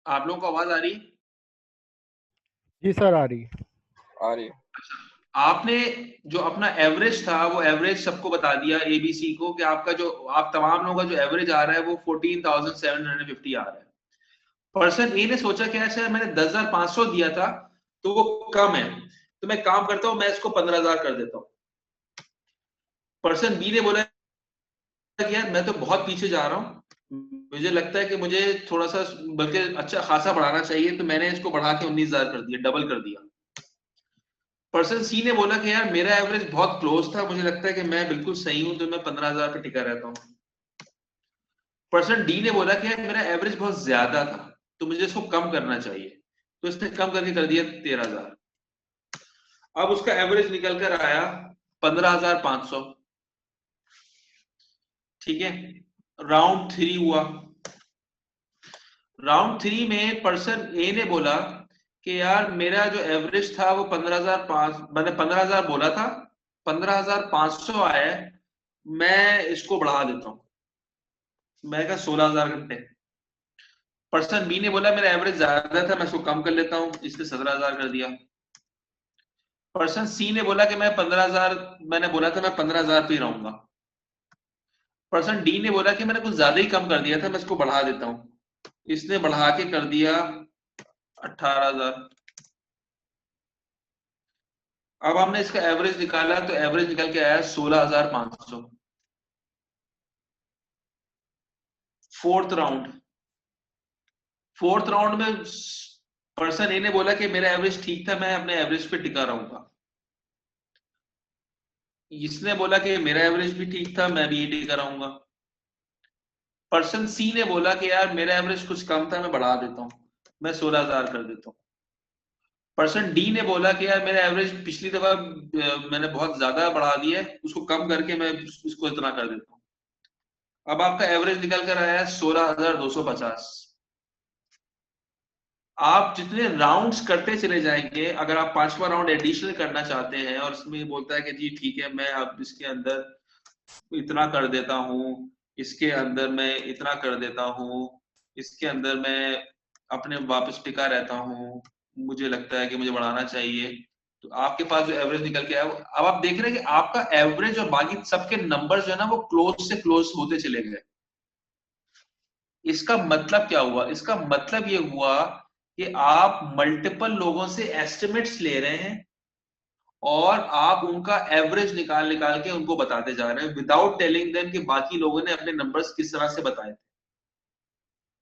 आप लोगों को आवाज आ रही? जी सर, आ रही। आ रही है। आपने जो अपना एवरेज था वो एवरेज सबको बता दिया एबीसी को कि आपका जो आप तमाम लोगों का जो एवरेज आ रहा है वो 14,750 आ रहा है। पर्सन ए ने सोचा कि अच्छा मैंने 10,500 दिया था तो वो कम है, तो मैं काम करता हूं, मैं इसको 15,000 कर देता हूं। पर्सन बी ने बोला कि यार मैं तो बहुत पीछे जा रहा हूं, मुझे लगता है कि मुझे थोड़ा सा बल्कि अच्छा खासा बढ़ाना चाहिए, तो मैंने इसको बढ़ा के 19,000 कर दिया, डबल कर दिया। पर्सन सी ने बोला कि यार मेरा एवरेज बहुत क्लोज था, मुझे लगता है कि मैं बिल्कुल सही हूं, तो मैं 15,000 पे टिका रहता हूं। पर्सन डी ने बोला कि यार मेरा एवरेज बहुत ज्यादा था, तो मुझे इसको कम करना चाहिए, तो इसने कम करके कर दिया 13,000। अब उसका एवरेज निकल कर आया 15,500। ठीक है, राउंड 3 हुआ। राउंड 3 में पर्सन ए ने बोला कि यार मेरा जो एवरेज था वो 15,500, मैंने 15,000 बोला था, 15,500 आया है, मैं इसको बढ़ा देता हूं, मैं कहा 16,000 करते हैं। पर्सन बी ने बोला मेरा एवरेज ज्यादा था, मैं इसको कम कर लेता हूं, इसने 17,000 कर दिया। पर्सन सी ने बोला कि मैं 15,000, मैंने बोला था मैं 15,000 पे ही रहूंगा। पर्सन डी ने बोला कि मैंने कुछ ज्यादा ही कम कर दिया था, मैं इसको बढ़ा देता हूं, इसने बढ़ा के कर दिया 18,000। अब हमने इसका एवरेज निकाला तो एवरेज निकल के आया 16,500। फोर्थ राउंड, फोर्थ राउंड में पर्सन ए ने बोला कि मेरा एवरेज ठीक था, मैं अपने एवरेज पे टिका रहूंगा। इसने बोला कि मेरा एवरेज भी ठीक था, मैं भी ये टिका रहूंगा। पर्सन सी ने बोला कि यार मेरा एवरेज कुछ कम था, मैं बढ़ा देता हूं, मैं 16,000 कर देता हूं। पर्सन डी ने बोला कि यार मेरा एवरेज पिछली दफा मैंने बहुत ज्यादा बढ़ा दिया है, उसको कम करके मैं इसको इतना कर देता हूं। अब आपका एवरेज निकल कर आया है 16,250। आप जितने राउंड्स करते चले जाएंगे, अगर आप पांचवा राउंड एडिशनल करना चाहते हैं और इसमें बोलता है कि जी ठीक है मैं अब इसके अंदर इतना कर देता हूं, इसके अंदर मैं इतना कर देता हूं, इसके अंदर मैं अपने वापस टिका रहता हूं, मुझे लगता है कि मुझे बढ़ाना चाहिए, तो आपके पास जो एवरेज निकल के आया अब आप देख रहे हैं कि आपका एवरेज और बाकी सबके नंबर जो है ना वो क्लोज से क्लोज होते चले गए। इसका मतलब क्या हुआ? इसका मतलब ये हुआ कि आप मल्टीपल लोगों से एस्टिमेट्स ले रहे हैं और आप उनका एवरेज निकाल निकाल के उनको बताते जा रहे हैं विदाउट टेलिंग देम कि बाकी लोगों ने अपने नंबर्स किस तरह से बताए थे।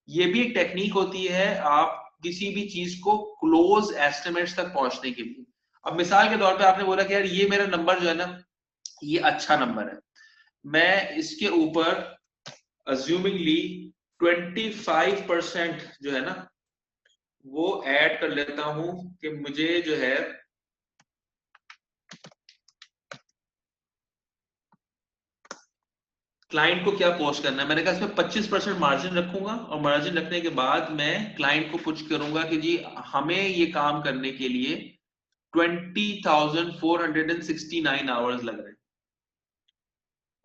ये भी एक टेक्निक होती है आप किसी भी चीज को क्लोज एस्टिमेट्स तक पहुंचने के लिए। अब मिसाल के तौर पे आपने बोला कि यार ये मेरा नंबर जो है ना ये अच्छा नंबर है, मैं इसके ऊपर अज्यूमिंगली 25% जो है ना वो ऐड कर लेता हूं कि मुझे जो है क्लाइंट को क्या पोस्ट करना है। मैंने कहा इसमें 25% मार्जिन रखूंगा और मार्जिन रखने के बाद मैं क्लाइंट को पुश करूंगा कि जी हमें ये काम करने के लिए 20,469 आवर्स लग रहे हैं।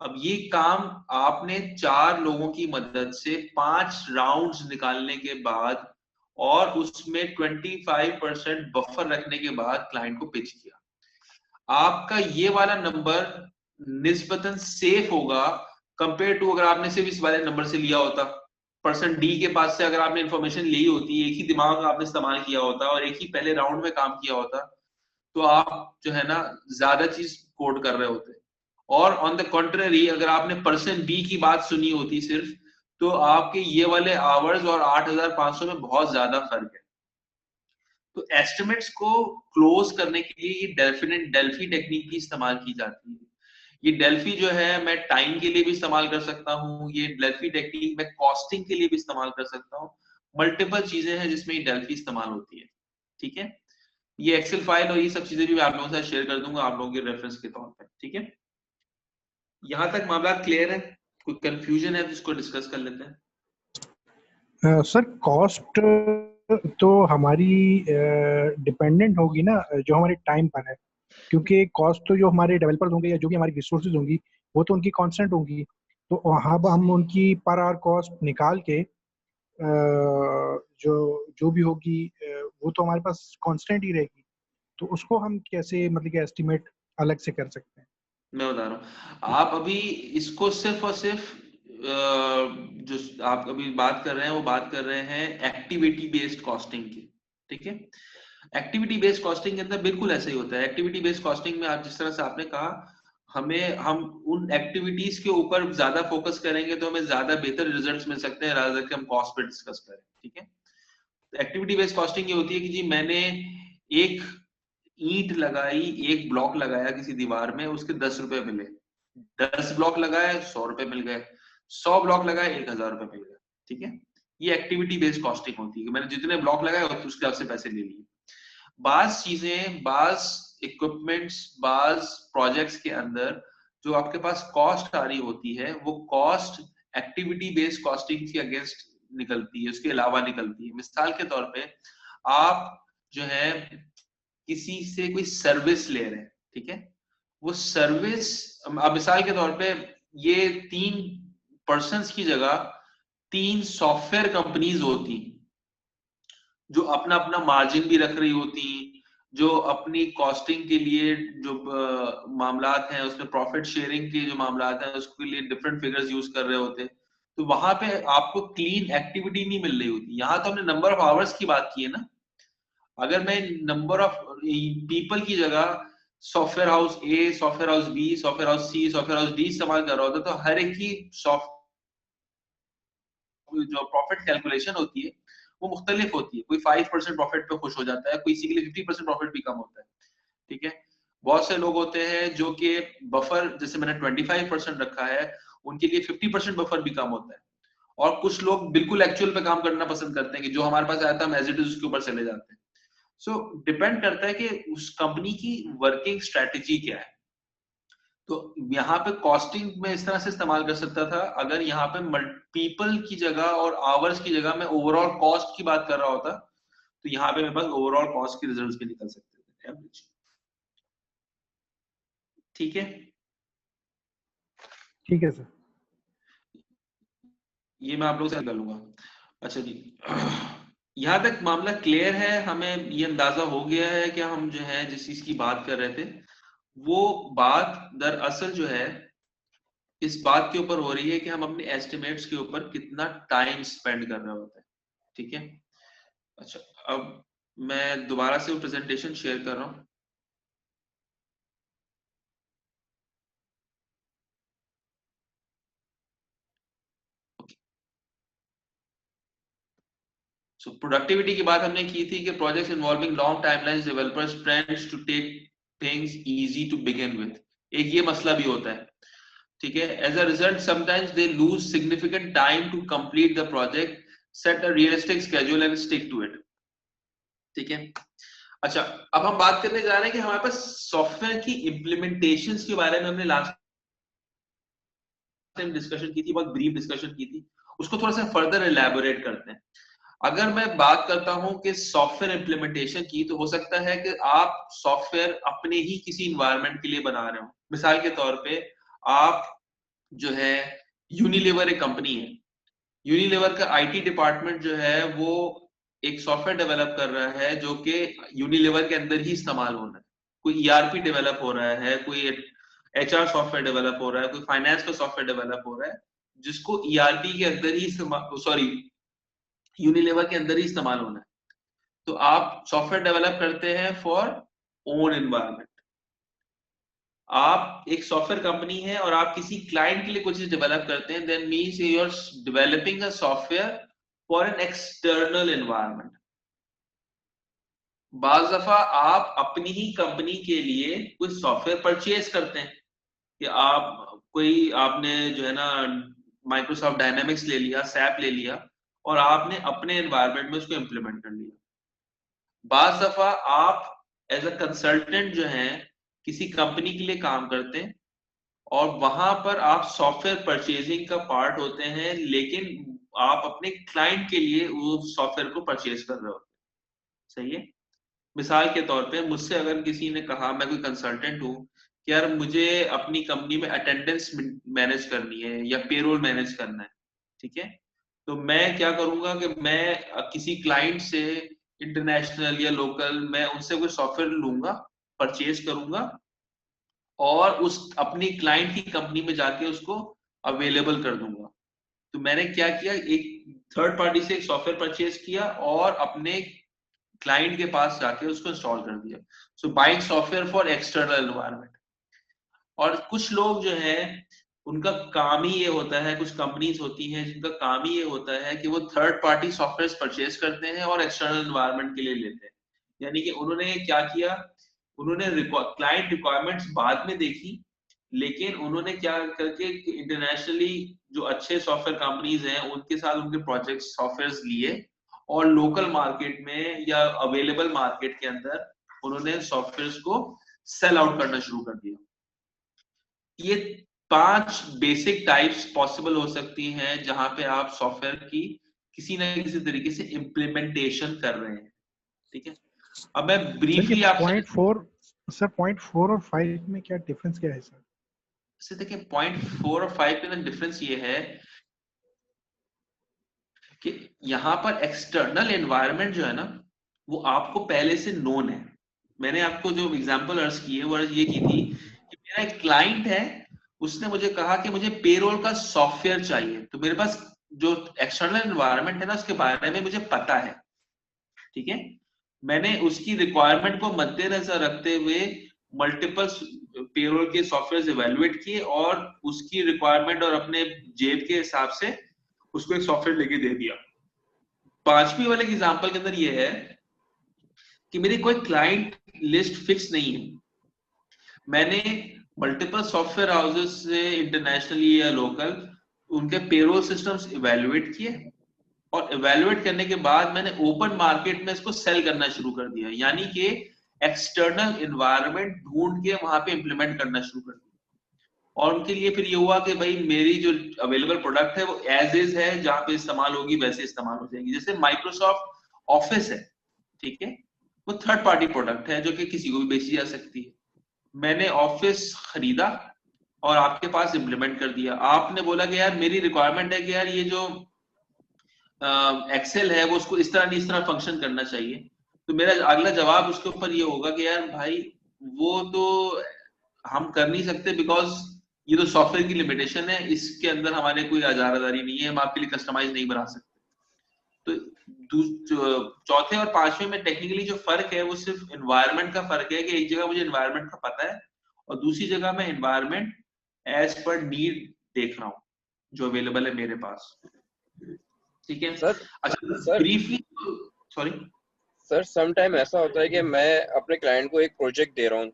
अब ये काम आपने 4 लोगों की मदद से 5 राउंड्स निकालने के बाद और उसमें 25% बफर रखने के बाद क्लाइंट को पिच किया। आपका ये वाला नंबर निस्बतन सेफ होगा कंपेयर टू अगर आपने सिर्फ इस वाले नंबर से लिया होता। पर्सन डी के पास से अगर आपने इंफॉर्मेशन ली होती, एक ही दिमाग आपने इस्तेमाल किया होता और एक ही पहले राउंड में काम किया होता, तो आप जो है ना ज्यादा चीज कोड कर रहे होते। और ऑन द कॉन्ट्ररी अगर आपने पर्सन बी की बात सुनी होती सिर्फ, तो आपके ये वाले आवर्स और 8,500 में बहुत ज्यादा फर्क है। तो एस्टिमेट्स को क्लोज करने के लिए ये डेल्फी टेक्निक भी इस्तेमाल की जाती है। ये डेल्फी जो है मैं टाइम के लिए भी इस्तेमाल कर सकता हूँ, ये डेल्फी टेक्निक मैं कॉस्टिंग के लिए भी इस्तेमाल कर सकता हूँ। मल्टीपल चीजें हैं जिसमें ये डेल्फी इस्तेमाल होती है। ठीक है, ये एक्सेल फाइल और ये सब चीजें भी मैं आप लोगों के साथ शेयर कर दूंगा आप लोगों के रेफरेंस के तौर पर। ठीक है, यहां तक मामला क्लियर है? कोई कंफ्यूजन है तो इसको डिस्कस कर लेते हैं। सर, कॉस्ट तो हमारी डिपेंडेंट होगी ना, जो हमारे टाइम पर है। क्योंकि कॉस्ट तो जो हमारे डेवलपर्स होंगे या जो भी हमारी रिसोर्सेज होंगी वो तो उनकी कांस्टेंट होंगी। तो वहाँ हम उनकी पर आवर कॉस्ट निकाल के जो जो भी होगी वो तो हमारे पास कांस्टेंट ही रहेगी। तो उसको हम कैसे मतलब कि एस्टिमेट अलग से कर सकते हैं? मैं बता रहा हूँ, आप अभी इसको सिर्फ और सिर्फ जो आप अभी बात कर रहे हैं वो बात कर रहे हैं एक्टिविटी बेस्ड कॉस्टिंग की, ठीक है। एक्टिविटी बेस्ड कॉस्टिंग के अंदर बिल्कुल ऐसा ही होता है। एक्टिविटी बेस्ड कॉस्टिंग में आप जिस तरह से आपने कहा, हम उन एक्टिविटीज के ऊपर ज्यादा फोकस करेंगे तो हमें ज्यादा बेहतर रिजल्ट्स मिल सकते हैं रादर कि हम कॉस्ट पे डिस्कस करें, ठीक है। तो एक्टिविटी बेस्ड कॉस्टिंग ये होती है कि जी मैंने एक ईंट लगाई, एक ब्लॉक लगाया किसी दीवार में, उसके 10 रुपए मिले। 10 ब्लॉक लगाए, 100 रुपए मिल गए। 100 ब्लॉक लगाए, 1000 रुपए मिल गए, ठीक है। ये एक्टिविटी बेस्ड कॉस्टिंग होती है कि मैंने जितने ब्लॉक लगाए उसके हिसाब से पैसे ले लिए। बाज चीजें, बाज इक्विपमेंट्स, बाज प्रोजेक्ट्स के अंदर जो आपके पास कॉस्ट आ रही होती है, वो कॉस्ट एक्टिविटी बेस्ड कॉस्टिंग के अगेंस्ट निकलती है, उसके अलावा निकलती है। मिसाल के तौर पे आप जो है किसी से कोई सर्विस ले रहे हैं, ठीक है। वो सर्विस, अब मिसाल के तौर पे ये 3 पर्सन्स की जगह 3 सॉफ्टवेयर कंपनीज होती जो अपना अपना मार्जिन भी रख रही होती, जो अपनी कॉस्टिंग के लिए जो मामलात हैं उसमें प्रॉफिट शेयरिंग के जो मामलात हैं उसके लिए डिफरेंट फिगर्स यूज कर रहे होते। तो वहां पे आपको क्लीन एक्टिविटी नहीं मिल रही होती। यहाँ तो हमने नंबर ऑफ आवर्स की बात की है ना। अगर मैं नंबर ऑफ पीपल की जगह software house A, software house B, software house C, software house D इस्तेमाल कर रहा होता तो हर एक की सॉफ्ट जो प्रॉफिट कैलकुलेशन होती है वो मुख्तलिफ होती है। कोई 5% प्रॉफिट पे खुश हो जाता है, कोई किसी के लिए 50% प्रॉफिट भी कम होता है, ठीक है। बहुत से लोग होते हैं जो कि बफर, जैसे मैंने 25% रखा है, उनके लिए 50% बफर भी कम होता है। और कुछ लोग बिल्कुल एक्चुअल पे काम करना पसंद करते हैं कि जो हमारे पास आया था हम एज इट इज उसके ऊपर चले जाते हैं। सो डिपेंड करता है कि उस कंपनी की वर्किंग स्ट्रेटेजी क्या है। तो यहाँ पे कॉस्टिंग में इस तरह से इस्तेमाल कर सकता था, अगर यहाँ पे पीपल की जगह और आवर्स की जगह मैं ओवरऑल कॉस्ट की बात कर रहा होता, तो यहाँ पे मेरे पास ओवरऑल कॉस्ट के रिजल्ट्स भी निकल सकते थे एवरेज, ठीक है। ठीक है सर। ये मैं आप लोगों से कर लूंगा। अच्छा जी, यहाँ तक मामला क्लियर है, हमें ये अंदाजा हो गया है कि हम जो है जिस चीज की बात कर रहे थे वो बात दरअसल जो है इस बात के ऊपर हो रही है कि हम अपने एस्टिमेट्स के ऊपर कितना टाइम स्पेंड कर रहे होते हैं, ठीक है। अच्छा, अब मैं दोबारा से वो प्रेजेंटेशन शेयर कर रहा हूँ। सो प्रोडक्टिविटी की बात हमने की थी कि projects involving long timelines developers trends to take things easy to begin with, एक ये मसला भी होता है, ठीक है। As a result sometimes they lose significant time to complete the project, set a realistic schedule and stick to it, ठीक है। अच्छा, अब हम बात करने जा रहे हैं कि हमारे पास सॉफ्टवेयर की इम्प्लीमेंटेशंस के बारे में हमने लास्ट टाइम डिस्कशन की थी, बहुत ब्रीफ डिस्कशन की थी, उसको थोड़ा सा फर्दर एलैबोरेट करते हैं। अगर मैं बात करता हूं कि सॉफ्टवेयर इम्प्लीमेंटेशन की, तो हो सकता है कि आप सॉफ्टवेयर अपने ही किसी इन्वायरमेंट के लिए बना रहे हो। मिसाल के तौर पे आप जो है यूनिलीवर एक कंपनी है, यूनिलीवर का आईटी डिपार्टमेंट जो है वो एक सॉफ्टवेयर डेवलप कर रहा है जो कि यूनिलीवर के अंदर ही इस्तेमाल होना है। कोई ईआरपी डेवलप हो रहा है, कोई एचआर सॉफ्टवेयर डेवलप हो रहा है, कोई फाइनेंस का सॉफ्टवेयर डेवलप हो रहा है जिसको ईआरपी के अंदर ही इस्तेमाल, सॉरी, यूनिलीवर के अंदर ही इस्तेमाल होना है। तो आप सॉफ्टवेयर डेवलप करते हैं फॉर ओन एनवायरनमेंट। आप एक सॉफ्टवेयर कंपनी है और आप किसी क्लाइंट के लिए कुछ चीज डेवलप करते हैं, then means you are developing a software for an external environment. बाज दफा आप अपनी ही कंपनी के लिए कुछ सॉफ्टवेयर परचेज करते हैं कि आप कोई, आपने जो है ना माइक्रोसॉफ्ट डायनामिक्स ले लिया, सैप ले लिया और आपने अपने एनवायरनमेंट में उसको इम्प्लीमेंट कर लिया। बाज दफा आप एज अ कंसल्टेंट जो है किसी कंपनी के लिए काम करते हैं और वहां पर आप सॉफ्टवेयर परचेजिंग का पार्ट होते हैं, लेकिन आप अपने क्लाइंट के लिए वो सॉफ्टवेयर को परचेज कर रहे होते हैं, सही है। मिसाल के तौर पे मुझसे अगर किसी ने कहा, मैं कोई कंसल्टेंट हूँ कि यार मुझे अपनी कंपनी में अटेंडेंस मैनेज करनी है या पेरोल मैनेज करना है, ठीक है। तो मैं क्या करूंगा कि मैं किसी क्लाइंट से इंटरनेशनल या लोकल, मैं उनसे कोई सॉफ्टवेयर लूंगा, परचेज करूंगा और उस अपनी क्लाइंट की कंपनी में जाके उसको अवेलेबल कर दूंगा। तो मैंने क्या किया, एक थर्ड पार्टी से एक सॉफ्टवेयर परचेज किया और अपने क्लाइंट के पास जाके उसको इंस्टॉल कर दिया। So buying software for external environment. और कुछ लोग जो है उनका काम ही ये होता है, कुछ कंपनीज होती हैं जिनका काम ही ये होता है कि वो थर्ड पार्टी सॉफ्टवेयर परचेज करते हैं और एक्सटर्नल एनवायरनमेंट के लिए लेते हैं। यानी कि उन्होंने क्या किया, उन्होंने क्लाइंट रिक्वायरमेंट्स बाद में देखी, लेकिन उन्होंने क्या करके इंटरनेशनली जो अच्छे सॉफ्टवेयर कंपनीज हैं उनके साथ उनके प्रोजेक्ट सॉफ्टवेयर लिए और लोकल मार्केट में या अवेलेबल मार्केट के अंदर उन्होंने सॉफ्टवेयर को सेल आउट करना शुरू कर दिया। ये 5 बेसिक टाइप्स पॉसिबल हो सकती हैं जहां पे आप सॉफ्टवेयर की किसी न किसी तरीके से इम्प्लीमेंटेशन कर रहे हैं। ठीक है, अब मैं ब्रीफली आपसे पॉइंट 4 और 5 में क्या डिफरेंस क्या है सर? देखिए, पॉइंट 4 और 5 के अंदर डिफरेंस ये है कि यहाँ पर एक्सटर्नल एनवायरनमेंट जो है ना वो आपको पहले से नोन है। मैंने आपको जो एग्जांपल अर्ज की है वो अर्ज ये की थी कि मेरा एक क्लाइंट है, उसने मुझे कहा कि मुझे पेरोल का सॉफ्टवेयर चाहिए, तो मेरे पास जो एक्सटर्नल एनवायरनमेंट है ना उसके बारे में मुझे पता है। ठीक है, मैंने उसकी रिक्वायरमेंट को मद्देनजर रखते हुए मल्टीपल पेरोल के सॉफ्टवेयर इवेलुएट किए और उसकी रिक्वायरमेंट और अपने जेब के हिसाब से उसको एक सॉफ्टवेयर लेके दे दिया। 5वीं वाले एग्जांपल के अंदर ये है कि मेरी कोई क्लाइंट लिस्ट फिक्स नहीं है, मैंने मल्टीपल सॉफ्टवेयर हाउसेस से इंटरनेशनली या लोकल उनके पेरोल सिस्टम्स इवेलुएट किए और इवेलुएट करने के बाद मैंने ओपन मार्केट में इसको सेल करना शुरू कर दिया, यानी कि एक्सटर्नल एनवायरनमेंट ढूंढ के वहां पे इंप्लीमेंट करना शुरू कर दिया। और उनके लिए फिर ये हुआ कि भाई मेरी जो अवेलेबल प्रोडक्ट है वो एज इज है, जहां पे इस्तेमाल होगी वैसे इस्तेमाल हो जाएगी। जैसे माइक्रोसॉफ्ट ऑफिस है, ठीक है, वो थर्ड पार्टी प्रोडक्ट है जो कि किसी को भी बेची जा सकती है। मैंने ऑफिस खरीदा और आपके पास इम्प्लीमेंट कर दिया। आपने बोला कि यार मेरी रिक्वायरमेंट है कि यार ये जो एक्सेल है वो उसको इस तरह नहीं इस तरह फंक्शन करना चाहिए, तो मेरा अगला जवाब उसके ऊपर ये होगा कि यार भाई वो तो हम कर नहीं सकते, बिकॉज ये तो सॉफ्टवेयर की लिमिटेशन है, इसके अंदर हमारे कोई आजारादारी नहीं है, हम आपके लिए कस्टमाइज नहीं बना सकते। तो चौथे और 5वें में टेक्निकली जो फर्क है वो सिर्फ एनवायरनमेंट का फर्क है कि एक जगह मुझे एनवायरनमेंट का पता है और दूसरी जगह मैं एनवायरनमेंट एज पर नीड देख रहा हूँ जो अवेलेबल है मेरे पास। ठीक है, सर अच्छा sir briefly, sorry sir some time ऐसा होता है कि मैं अपने क्लाइंट को एक प्रोजेक्ट दे रहा हूँ,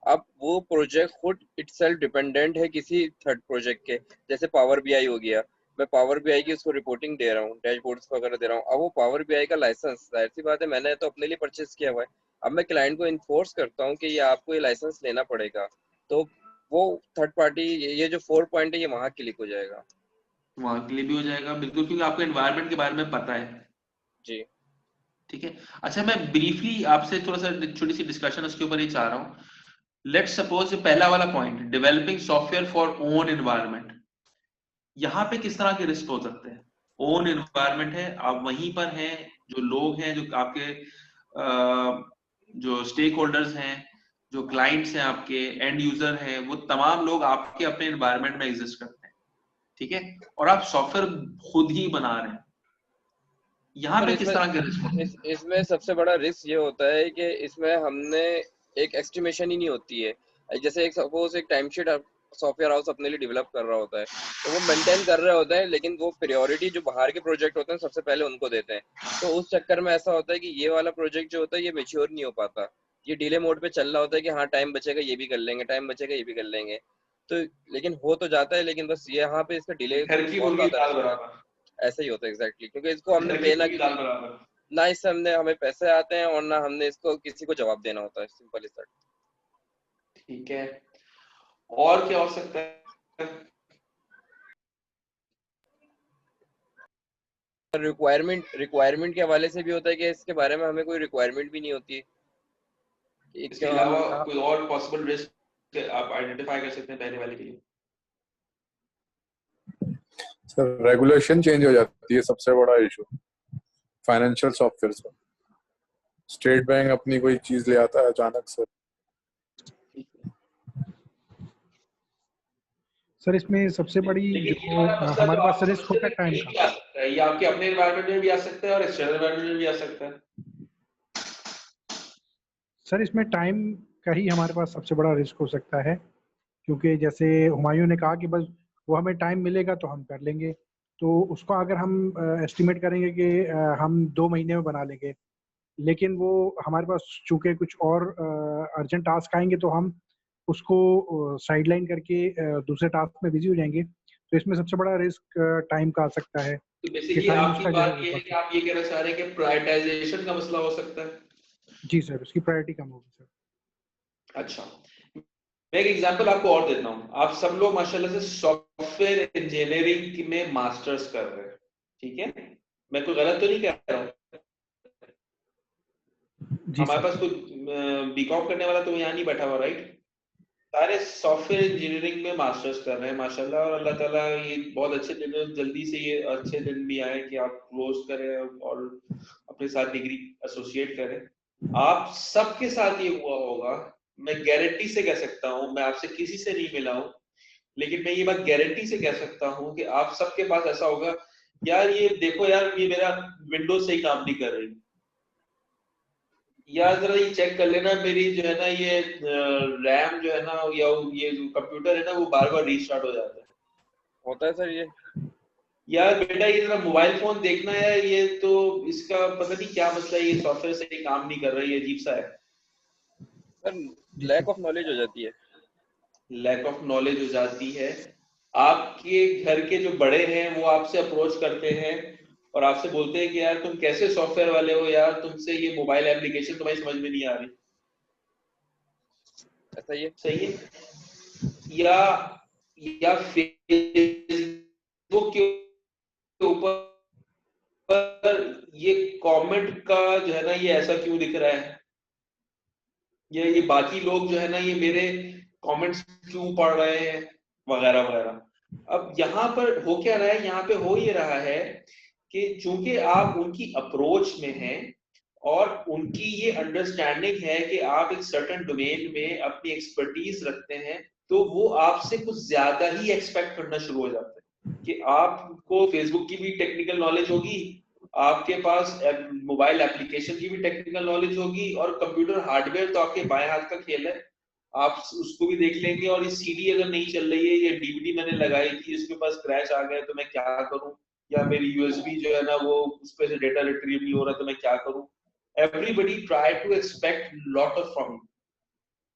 अब वो प्रोजेक्ट खुद इटसेल्फ डिपेंडेंट है किसी थर्ड प्रोजेक्ट के, जैसे पावर बीआई हो गया, मैं पावर बीआई की उसको रिपोर्टिंग दे रहा हूँ, डैशबोर्ड्स वगैरह दे रहा हूँ। अब वो पावर बीआई का लाइसेंस जाहिर सी बात है मैंने तो अपने लिए परचेज किया हुआ है, अब मैं क्लाइंट को इन्फोर्स करता हूँ कि ये आपको ये लाइसेंस लेना पड़ेगा, तो वो थर्ड पार्टी ये जो 4 पॉइंट है ये वहां क्लिक हो जाएगा। वहां के लिए भी हो जाएगा बिल्कुल, क्योंकि आपको एनवायरनमेंट के बारे में पता है। जी ठीक है, अच्छा मैं ब्रीफली आपसे थोड़ा सा छोटी सी डिस्कशन उसके ऊपर ही चाह रहा हूँ। लेट्स सपोज पहला वाला point, developing software for own environment, यहाँ पे किस तरह के रिस्क हो सकते हैं? ओन एनवायरनमेंट है, आप वहीं पर हैं, जो लोग हैं जो आपके जो स्टेक होल्डर्स हैं, जो क्लाइंट्स हैं, आपके एंड यूजर हैं, वो तमाम लोग आपके अपने एनवायरनमेंट में एग्जिस्ट करते हैं। ठीक है, और आप सॉफ्टवेयर खुद ही बना रहे हैं, यहाँ सर पे किस तरह के रिस्क होते हैं? इसमें सबसे बड़ा रिस्क ये होता है कि इसमें हमने एक एस्टिमेशन ही नहीं होती है। जैसे एक सपोज एक टाइम शीट सॉफ्टवेयर हाउस अपने लिए डेवलप कर रहा होता है, तो वो मेंटेन कर रहे होते हैं, लेकिन वो प्रायोरिटी जो बाहर के प्रोजेक्ट होते हैं सबसे पहले उनको देते हैं। तो उस चक्कर में ऐसा होता है कि ये वाला प्रोजेक्ट जो होता है ये मेच्योर नहीं हो पाता, ये डिले मोड पे चल रहा होता है कि हाँ टाइम बचेगा ये भी कर लेंगे, टाइम बचेगा ये भी कर लेंगे। तो लेकिन हो तो जाता है, लेकिन बस यहाँ पे इसका डिले घर की बहुत मुर्गी ज्यादा दाल रहता है। बराबर। ऐसा ही होता है एग्जैक्टली, क्योंकि इसको हमने घर की पे ना मुर्गी दाल किसी, बराबर। ना इससे हमने हमें पैसे आते हैं और ना हमने इसको किसी को जवाब देना होता है, सिंपल इज दैट। ठीक है, और क्या हो सकता है? रिक्वायरमेंट के हवाले से भी होता है कि इसके बारे में हमें कोई रिक्वायरमेंट भी नहीं होती है कि इसके क्यों अलावा हम कोई और पॉसिबल रिस्क आप आइडेंटिफाई कर सकते हैं पहले वाले के लिए? सर रेगुलेशन चेंज हो जाती है, सबसे बड़ा इशू फाइनेंशियल सॉफ्टवेयर में। स्टेट बैंक अपनी कोई चीज ले आता है अचानक से। सर इसमें सबसे बड़ी लेकिन ये जो वाला मसला हमारे जो पास आप रिस्क समझते होता है हैं टाइम कहीं का। भी आ सकता है, ये आपके अपने एनवायरनमेंट में भी आ सकता है और एक्सटर्नल एनवायरनमेंट में भी आ सकता है। सर इसमें टाइम का ही हमारे पास सबसे बड़ा रिस्क हो सकता है, क्योंकि जैसे हुमायूं ने कहा कि बस वो हमें टाइम मिलेगा तो हम कर लेंगे, तो उसको अगर हम एस्टिमेट करेंगे कि हम 2 महीने में बना लेंगे, लेकिन वो हमारे पास चूंकि कुछ और अर्जेंट टास्क आएंगे तो हम उसको साइडलाइन करके दूसरे टास्क में बिजी हो जाएंगे। तो इसमें सबसे बड़ा रिस्क टाइम का आ सकता है तो कि बेसिकली टाइम आपकी उसका जो है बात वो ये है बढ़ कि सकता आप ये कहना चाह रहे हैं कि प्रायोरिटाइजेशन का मसला हो सकता है। है। जी सर, उसकी प्रायोरिटी कम होगी सर। अच्छा, मैं एक एग्जांपल आपको और देता हूँ। आप सब लोग माशाल्लाह से सॉफ्टवेयर इंजीनियरिंग में मास्टर्स कर रहे हैं, ठीक है? मैं कोई गलत तो नहीं कह रहा हूँ? जी हमारे सर। पास कोई बीकॉम करने वाला तो यहाँ नहीं बैठा हुआ, राइट? सारे सॉफ्टवेयर इंजीनियरिंग में मास्टर्स कर रहे हैं माशाल्लाह, और अल्लाह ताला ये बहुत अच्छे दिन, जल्दी से ये अच्छे दिन भी आए कि आप क्लोज करें और अपने साथ डिग्री एसोसिएट करें। आप सबके साथ ये हुआ होगा, मैं गारंटी से कह सकता हूँ, मैं आपसे किसी से नहीं मिला हूँ, लेकिन मैं ये बात गारंटी से कह सकता हूँ कि आप सबके पास ऐसा होगा, यार ये देखो यार, ये मेरा विंडोज से ही काम नहीं कर रही, यार जरा ये चेक कर लेना मेरी जो है ना ये रैम जो है ना, या ये जो कंप्यूटर है ना, वो बार बार रीस्टार्ट हो जाता है। होता है सर ये। यार बेटा ये जरा मोबाइल फोन देखना है, ये तो इसका पता नहीं क्या मसला है, ये सॉफ्टवेयर सही काम नहीं कर रहा है, ये अजीब सा है। Sir ji lack sir. Of knowledge हो जाती है। लैक ऑफ नॉलेज हो जाती है। आपके घर के जो बड़े हैं वो आपसे अप्रोच करते हैं और आपसे बोलते हैं कि यार तुम कैसे सॉफ्टवेयर वाले हो यार, तुमसे ये मोबाइल एप्लीकेशन तुम्हारी समझ में नहीं आ रही। ऐसा ही है। सही है। या फेसबुक के ऊपर ये कमेंट का जो है ना, ये ऐसा क्यों दिख रहा है, ये बाकी लोग जो है ना ये मेरे कमेंट्स क्यों पढ़ रहे हैं, वगैरह वगैरह। अब यहाँ पर हो क्या रहा है, यहाँ पे हो ये रहा है कि चूंकि आप उनकी अप्रोच में हैं और उनकी ये अंडरस्टैंडिंग है कि आप एक सर्टेन डोमेन में अपनी एक्सपर्टीज रखते हैं, तो वो आपसे कुछ ज्यादा ही एक्सपेक्ट करना शुरू हो जाते हैं कि आपको फेसबुक की भी टेक्निकल नॉलेज होगी, आपके पास मोबाइल एप्लीकेशन की भी टेक्निकल नॉलेज होगी, और कंप्यूटर हार्डवेयर तो आपके बाएं हाथ का खेल है, आप उसको भी देख लेंगे। और ये सीडी अगर नहीं चल रही है, ये डीवीडी मैंने लगाई थी, इसके पास क्रैश आ गया तो मैं क्या करूं, या मेरी यूएसबी जो है ना वो उस पे से डेटा रिट्रीव नहीं हो रहा तो मैं क्या करूं। Everybody try to expect lot of from you,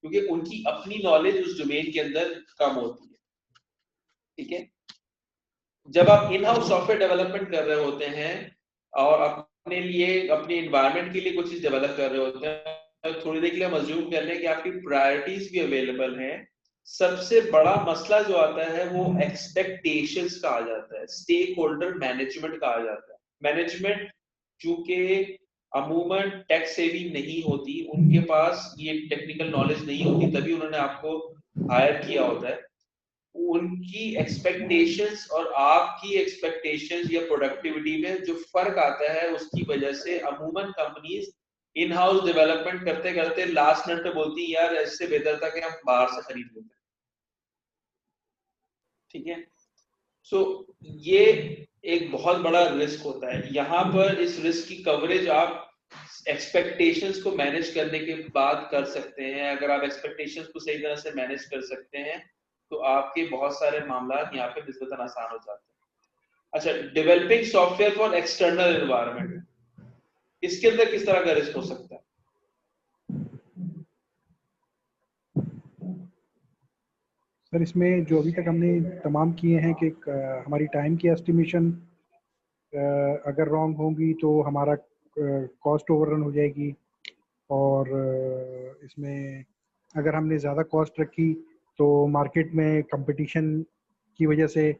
क्योंकि उनकी अपनी नॉलेज उस डोमेन के अंदर कम होती है, ठीक है? जब आप इन हाउस सॉफ्टवेयर डेवलपमेंट कर रहे होते हैं और अपने लिए, अपने एनवायरनमेंट के लिए कुछ चीज डेवलप कर रहे होते हैं, थोड़ी देर के लिए हम अज्यूम कर लें कि आपकी प्रायोरिटीज भी अवेलेबल हैं। सबसे बड़ा मसला जो आता है वो एक्सपेक्टेशंस का आ जाता है, स्टेक होल्डर मैनेजमेंट का आ जाता है। मैनेजमेंट चूंकि अमूमन टेक सेवी नहीं होती, उनके पास ये टेक्निकल नॉलेज नहीं होती, तभी उन्होंने आपको हायर किया होता है। उनकी एक्सपेक्टेशंस और आपकी एक्सपेक्टेशंस या प्रोडक्टिविटी में जो फर्क आता है, उसकी वजह से अमूमन कंपनीज इन हाउस डेवलपमेंट करते करते लास्ट मिनट पे बोलती है यार इससे बेहतर था कि हम बाहर से खरीद लेते, ठीक है? सो ये एक बहुत बड़ा रिस्क होता है यहाँ पर। इस रिस्क की कवरेज आप एक्सपेक्टेशंस को मैनेज करने के बाद कर सकते हैं। अगर आप एक्सपेक्टेशंस को सही तरह से मैनेज कर सकते हैं तो आपके बहुत सारे मामला यहाँ पे निस्बतन आसान हो जाते हैं। अच्छा, developing software for external environment, इसके अंदर किस तरह का रिस्क हो सकता है? सर इसमें जो अभी तक हमने तमाम किए हैं कि हमारी टाइम की एस्टिमेशन अगर रॉन्ग होंगी तो हमारा कॉस्ट ओवररन हो जाएगी, और इसमें अगर हमने ज़्यादा कॉस्ट रखी तो मार्केट में कंपटीशन की वजह से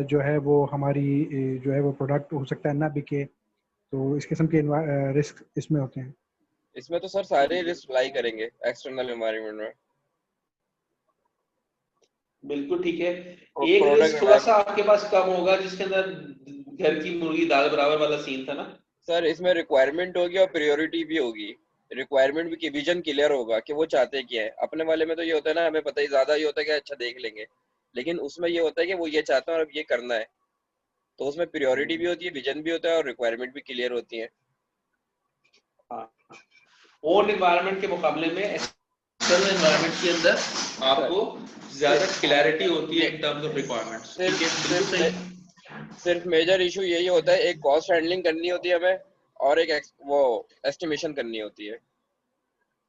जो है वो हमारी जो है वो प्रोडक्ट हो सकता है ना बिके। तो इस किस्म के रिस्क इसमें होते हैं। इसमें तो सर सारे रिस्क लाई करेंगे एक्सटर्नल एनवायरनमेंट में। बिल्कुल ठीक है। और एक प्रोडक्ट रिस्क थोड़ा सा आपके पास कम होगा, जिसके अंदर घर की मुर्गी दाल बराबर वाला सीन था ना। सर इसमें रिक्वायरमेंट होगी और प्रायोरिटी भी होगी। रिक्वायरमेंट भी की विजन क्लियर होगा कि वो चाहते क्या है। अपने वाले में तो ये होता है ना, हमें पता ही ज्यादा ये होता है कि अच्छा देख लेंगे, लेकिन उसमें ये होता है कि वो ये चाहते हैं और अब ये करना है। तो उसमें प्रायोरिटी भी होती है, विजन भी होता है और रिक्वायरमेंट भी क्लियर होती है। हाँ, ओन एनवायरनमेंट के मुकाबले में एक्सटर्नल एनवायरनमेंट के अंदर आपको ज्यादा क्लैरिटी होती है इन टर्म्स ऑफ रिक्वायरमेंट्स। ठीक है, बिल्कुल सही। सिर्फ मेजर इशू यही होता है, एक कॉस्ट हैंडलिंग करनी होती है हमें और एक वो एस्टिमेशन करनी होती है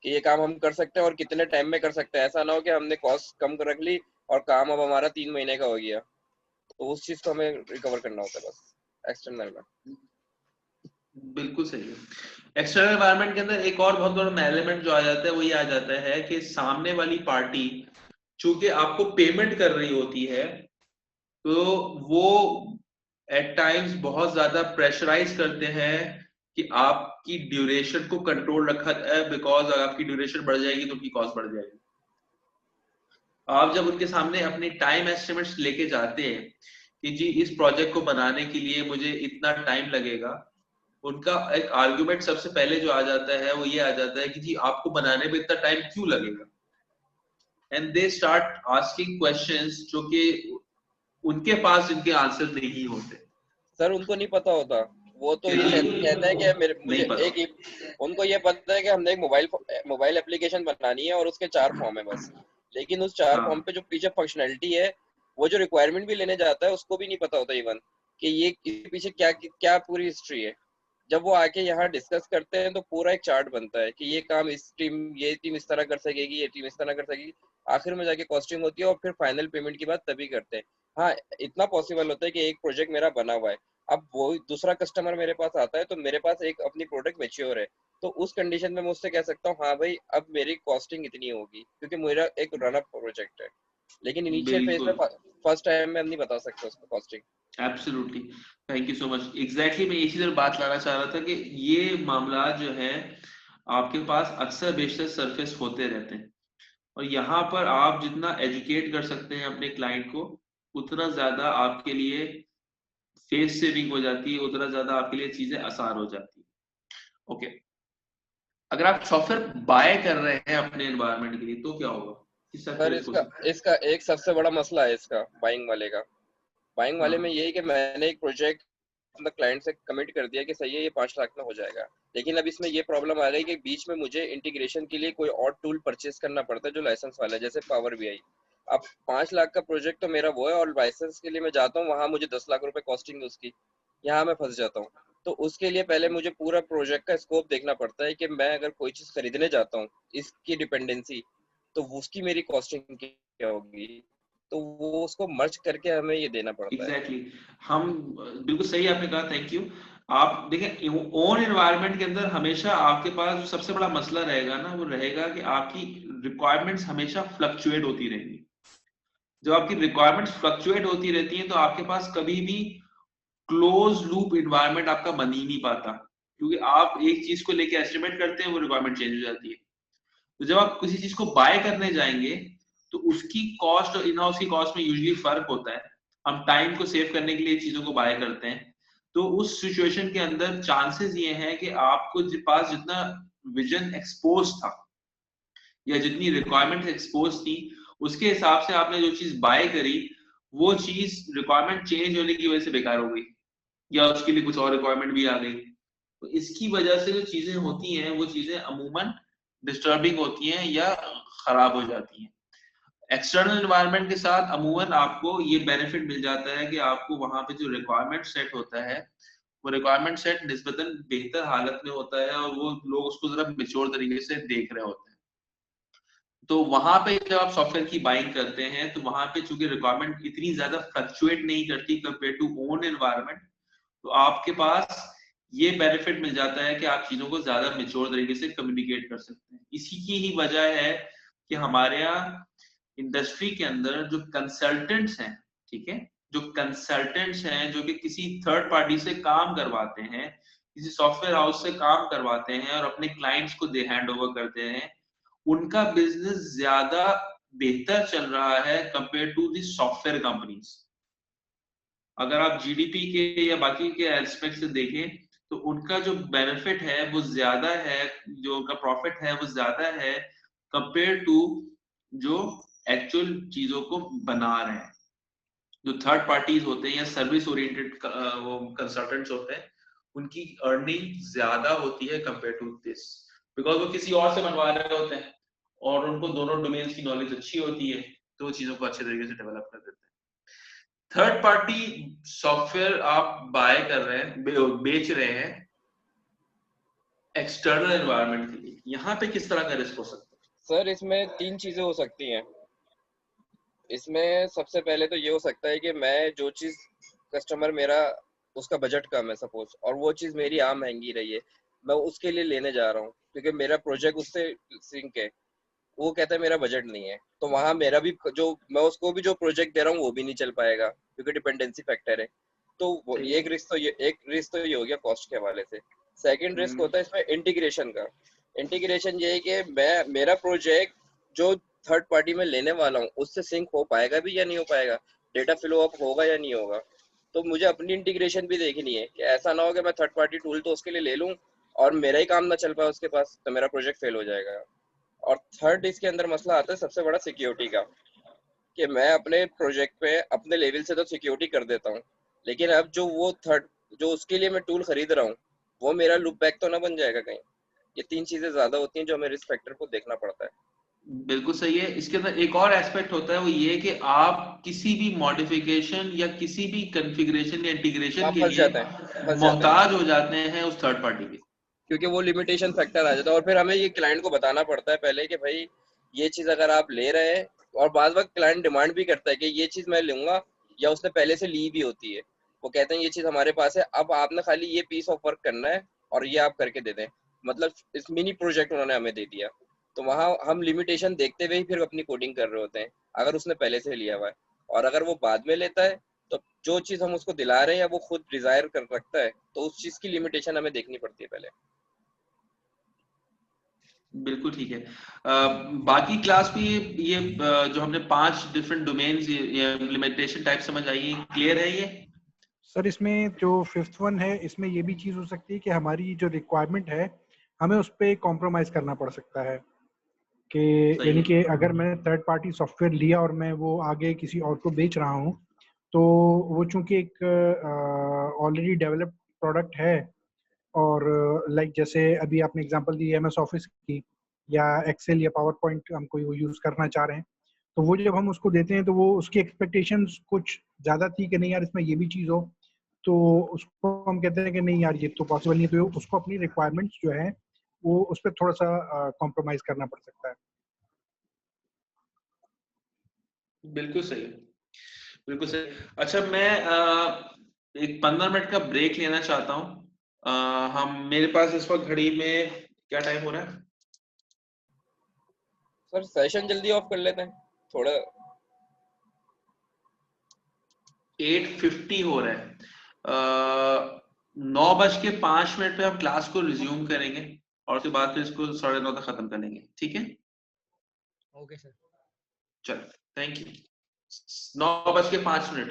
कि ये काम हम कर सकते हैं और कितने टाइम में कर सकते हैं। ऐसा ना हो कि हमने कॉस्ट कम कर रख ली और काम अब हमारा 3 महीने का हो गया, तो उस चीज को हमें रिकवर करना होता है बस एक्सटर्नल में। बिल्कुल सही है। एक्सटर्नल एनवायरनमेंट के अंदर एक और बहुत बड़ा एलिमेंट जो आ जाता है वो ये आ जाता है कि सामने वाली पार्टी चूंकि आपको पेमेंट कर रही होती है, तो वो एट टाइम्स बहुत ज्यादा प्रेशराइज करते हैं कि आपकी ड्यूरेशन को कंट्रोल रखा जाए, बिकॉज अगर आपकी ड्यूरेशन बढ़ जाएगी तो उनकी कॉस्ट बढ़ जाएगी। आप जब उनके सामने अपनी टाइम एस्टिमेट्स लेके जाते हैं कि जी इस प्रोजेक्ट को बनाने के लिए मुझे इतना टाइम लगेगा, उनका एक आर्गुमेंट सबसे पहले जो आ जाता है वो ये आ जाता है कि जी आपको बनाने में इतना टाइम क्यों लगेगा, and they start asking questions जो कि उनके पास इनके आंसर नहीं होते। सर उनको नहीं पता होता, वो तो ये कहते हैं कि मुझे नहीं पता। उनको ये पता है कि हमने एक मोबाइल एप्लीकेशन बनानी है और उसके 4 फॉर्म है बस। लेकिन उस 4 फॉर्म पे हाँ, जो पीछे फंक्शनैलिटी है, वो जो रिक्वायरमेंट भी लेने जाता है उसको भी नहीं पता होता इवन कि ये इसके पीछे क्या क्या पूरी हिस्ट्री है। जब वो आके यहाँ डिस्कस करते हैं तो पूरा एक चार्ट बनता है कि ये टीम इस तरह कर सकेगी, ये टीम इस तरह कर सकेगी। आखिर में जाके कॉस्टिंग होती है और फिर फाइनल पेमेंट की बात तभी करते हैं। हाँ, इतना पॉसिबल होता है कि एक प्रोजेक्ट मेरा बना हुआ है, अब वो दूसरा कस्टमर मेरे पास आता है तो मेरे पास एक अपनी प्रोडक्ट मैच्योर है, तो उस कंडीशन में मैं उससे कह सकता हूँ हाँ भाई अब मेरी कॉस्टिंग इतनी होगी क्योंकि मेरा एक रन अप प्रोजेक्ट है। लेकिन इनिशियल फेज में बिल्कुल, फर्स्ट टाइम में हम नहीं बता सकते उसको costing. Absolutely. Thank you so much. Exactly मैं इसी तरह बात लाना चाह रहा था कि ये मामला जो है आपके पास अक्सर बेशतर सरफेस होते रहते हैं, और यहाँ पर आप जितना एजुकेट कर सकते हैं अपने क्लाइंट को, उतना ज्यादा आपके लिए फेस सेविंग हो जाती है, उतना ज्यादा आपके लिए चीजें आसान हो जाती है। ओके, अगर आप सॉफ्टवेयर बाय कर रहे हैं अपने एनवायरनमेंट के लिए तो क्या होगा, किस तरह का सर रिस्क हो इसका सकता है? इसका एक सबसे बड़ा मसला है इसका बाइंग वाले का। बाइंग वाले में हाँ, यही कि मैंने एक प्रोजेक्ट अपना क्लाइंट से कमिट कर दिया कि सही है ये 5 लाख में हो जाएगा, लेकिन अब इसमें ये प्रॉब्लम आ गई कि बीच में मुझे इंटीग्रेशन के लिए कोई और टूल परचेस करना पड़ता है जो लाइसेंस वाला है, जैसे पावर बीआई। अब 5 लाख का प्रोजेक्ट तो मेरा वो है और लाइसेंस के लिए मैं जाता हूँ वहां, मुझे 10 लाख रुपए कॉस्टिंग है उसकी, यहाँ मैं फंस जाता हूँ। तो उसके लिए पहले मुझे पूरा प्रोजेक्ट का स्कोप देखना पड़ता है कि मैं अगर कोई चीज खरीदने जाता हूँ इसकी डिपेंडेंसी, तो उसकी मेरी कॉस्टिंग क्या होगी, तो वो उसको मर्ज करके हमें ये देना पड़ता है। एग्जैक्टली हम बिल्कुल सही आपने कहा, थैंक यू। आप देखें ओन एनवायरनमेंट के अंदर हमेशा आपके पास जो सबसे बड़ा मसला रहेगा ना वो रहेगा कि आपकी रिक्वायरमेंट्स हमेशा फ्लक्चुएट होती रहेंगी। जब आपकी रिक्वायरमेंट्स फ्लक्चुएट होती रहती हैं तो आपके पास कभी भी क्लोज लूप इन्वायरमेंट आपका बन ही नहीं पाता, क्योंकि आप एक चीज को लेके एस्टिमेट करते हैं, वो रिक्वायरमेंट चेंज हो जाती है। तो जब आप किसी चीज को बाय करने जाएंगे तो उसकी कॉस्ट और इन हाउस की कॉस्ट में यूजुअली फर्क होता है। हम टाइम को सेव करने के लिए चीजों को बाय करते हैं, तो उस सिचुएशन के अंदर चांसेस ये हैं कि आपको पास जितना विजन एक्सपोज था या जितनी रिक्वायरमेंट एक्सपोज थी, उसके हिसाब से आपने जो चीज बाय करी वो चीज रिक्वायरमेंट चेंज होने की वजह से बेकार हो गई, या उसके लिए कुछ और रिक्वायरमेंट भी आ गई। तो इसकी वजह से जो चीजें होती हैं वो चीजें अमूमन डिस्टर्बिंग होती हैं या खराब हो जाती हैं। एक्सटर्नल एनवायरनमेंट के साथ अमूमन आपको ये बेनिफिट मिल जाता है कि आपको वहां पे जो रिक्वायरमेंट सेट होता है वो रिक्वायरमेंट सेट निस्बतन बेहतर हालत में होता है, और वो लोग उसको जरा मेच्योर तरीके से देख रहे होते हैं। तो वहां पे जब आप सॉफ्टवेयर की बाइंग करते हैं तो वहां पे चूंकि रिक्वायरमेंट इतनी ज्यादा फ्लक्चुएट नहीं करती कंपेयर टू ओन एनवायरनमेंट, तो आपके पास ये बेनिफिट मिल जाता है कि आप चीजों को ज्यादा मेच्योर तरीके से कम्युनिकेट कर सकते हैं। इसी की ही वजह है कि हमारे यहाँ इंडस्ट्री के अंदर जो कंसल्टेंट्स हैं, ठीक है, जो कंसल्टेंट्स हैं जो कि किसी थर्ड पार्टी से काम करवाते हैं, किसी सॉफ्टवेयर हाउस से काम करवाते हैं और अपने क्लाइंट्स को दे हैंड ओवर करते हैं, उनका बिजनेस ज्यादा बेहतर चल रहा है compare to the software companies. अगर आप जीडीपी के या बाकी के एस्पेक्ट से देखें तो उनका जो बेनिफिट है वो ज्यादा है, जो उनका प्रॉफिट है वो ज्यादा है कंपेयर टू जो एक्चुअल चीजों को बना रहे हैं। जो थर्ड पार्टीज होते हैं या सर्विस ओरिएंटेड वो कंसल्टेंट्स होते हैं, उनकी अर्निंग ज्यादा होती है कंपेयर टू दिस, बिकॉज वो किसी और से बनवा रहे होते हैं और उनको दोनों डोमेन्स की नॉलेज अच्छी होती है, तो वो चीजों को अच्छे तरीके से डेवलप कर देते हैं। थर्ड पार्टी सॉफ्टवेयर आप बाय कर रहे हैं, बेच रहे हैं एक्सटर्नल एनवायरनमेंट के लिए, यहाँ पे किस तरह का रिस्क हो सकता है? सर इसमें 3 चीजें हो सकती हैं। इसमें सबसे पहले तो ये हो सकता है कि मैं जो चीज कस्टमर मेरा उसका बजट कम है सपोज, और वो चीज मेरी महंगी रही है, मैं उसके लिए लेने जा रहा हूँ क्योंकि मेरा प्रोजेक्ट उससे सिंक है, वो कहता है मेरा बजट नहीं है, तो वहां मेरा भी जो मैं उसको भी जो प्रोजेक्ट दे रहा हूँ वो भी नहीं चल पाएगा क्योंकि डिपेंडेंसी फैक्टर है। तो ये एक रिस्क तो ये हो गया कॉस्ट के हवाले से। सेकंड रिस्क होता है इसमें इंटीग्रेशन का। इंटीग्रेशन ये है कि मेरा प्रोजेक्ट जो थर्ड पार्टी में लेने वाला हूँ उससे सिंक हो पाएगा भी या नहीं हो पाएगा, डेटा फ्लो अप होगा या नहीं होगा। तो मुझे अपनी इंटीग्रेशन भी देखनी है कि ऐसा ना हो कि मैं थर्ड पार्टी टूल तो उसके लिए ले लूँ और मेरा ही काम ना चल पाए उसके पास, तो मेरा प्रोजेक्ट फेल हो जाएगा। और थर्ड इसके अंदर मसला आता है सबसे बड़ा सिक्योरिटी का, कि मैं अपने प्रोजेक्ट पे अपने लेवल से तो सिक्योरिटी कर देता हूँ, लेकिन अब जो उसके लिए मैं टूल खरीद रहा हूँ वो मेरा लूप बैक तो ना बन जाएगा कहीं। ये 3 चीजें ज्यादा होती हैं जो हमें रिस्क फैक्टर को देखना पड़ता है। बिल्कुल सही है। इसके अंदर एक और एस्पेक्ट होता है, वो ये कि आप किसी भी मॉडिफिकेशन या किसी भी कॉन्फ़िगरेशन या इंटीग्रेशन के लिए मोहताज हो जाते हैं उस थर्ड पार्टी के, क्योंकि वो लिमिटेशन फैक्टर आ जाता है और फिर हमें ये क्लाइंट को बताना पड़ता है पहले कि भाई ये चीज अगर आप ले रहे हैं, और बाद वक्त क्लाइंट डिमांड भी करता है कि ये चीज मैं लूंगा, या उसने पहले से ली भी होती है, वो कहते हैं ये चीज हमारे पास है, अब आपने खाली ये पीस ऑफ वर्क करना है और ये आप करके दे दें। मतलब इस मिनी प्रोजेक्ट उन्होंने हमें दे दिया, तो वहां हम लिमिटेशन देखते हुए ही फिर अपनी कोडिंग कर रहे होते हैं अगर उसने पहले से लिया हुआ है। और अगर वो बाद में लेता है तो जो चीज हम उसको दिला रहे हैं या वो खुद डिजायर कर रखता है तो उस चीज की लिमिटेशन हमें देखनी पड़ती है पहले। बिल्कुल ठीक है। बाकी क्लास में ये जो हमने 5 डिफरेंट डोमेन्स ये इम्प्लीमेंटेशन टाइप समझ आई, क्लियर है ये? सर इसमें जो 5th वन है, इसमें ये भी चीज़ हो सकती है कि हमारी जो रिक्वायरमेंट है हमें उस पर कॉम्प्रोमाइज़ करना पड़ सकता है, कि यानी कि अगर मैंने थर्ड पार्टी सॉफ्टवेयर लिया और मैं वो आगे किसी और को बेच रहा हूँ, तो वो चूंकि एक ऑलरेडी डेवलप्ड प्रोडक्ट है, और लाइक जैसे अभी आपने एग्जांपल दी एमएस ऑफिस की, या एक्सेल या पावर पॉइंट हम कोई वो यूज़ करना चाह रहे हैं, तो वो जब हम उसको देते हैं तो वो उसकी एक्सपेक्टेशंस कुछ ज़्यादा थी कि नहीं यार इसमें ये भी चीज़ हो, तो उसको हम कहते हैं कि नहीं यार ये तो पॉसिबल नहीं है, तो उसको अपनी रिक्वायरमेंट्स जो है वो उस पर थोड़ा सा कॉम्प्रोमाइज़ करना पड़ सकता है। बिल्कुल सही, बिल्कुल सही। अच्छा, मैं एक 15 मिनट का ब्रेक लेना चाहता हूँ। हम मेरे पास इस वक्त घड़ी में क्या टाइम हो रहा है? सर सेशन जल्दी ऑफ कर लेते हैं थोड़ा। 8:50 हो रहा है। 9:05 पे हम क्लास को रिज्यूम करेंगे और उसके बाद फिर इसको 9:30 तक खत्म कर लेंगे, ठीक है? ओके सर, चलो, थैंक यू। 9:05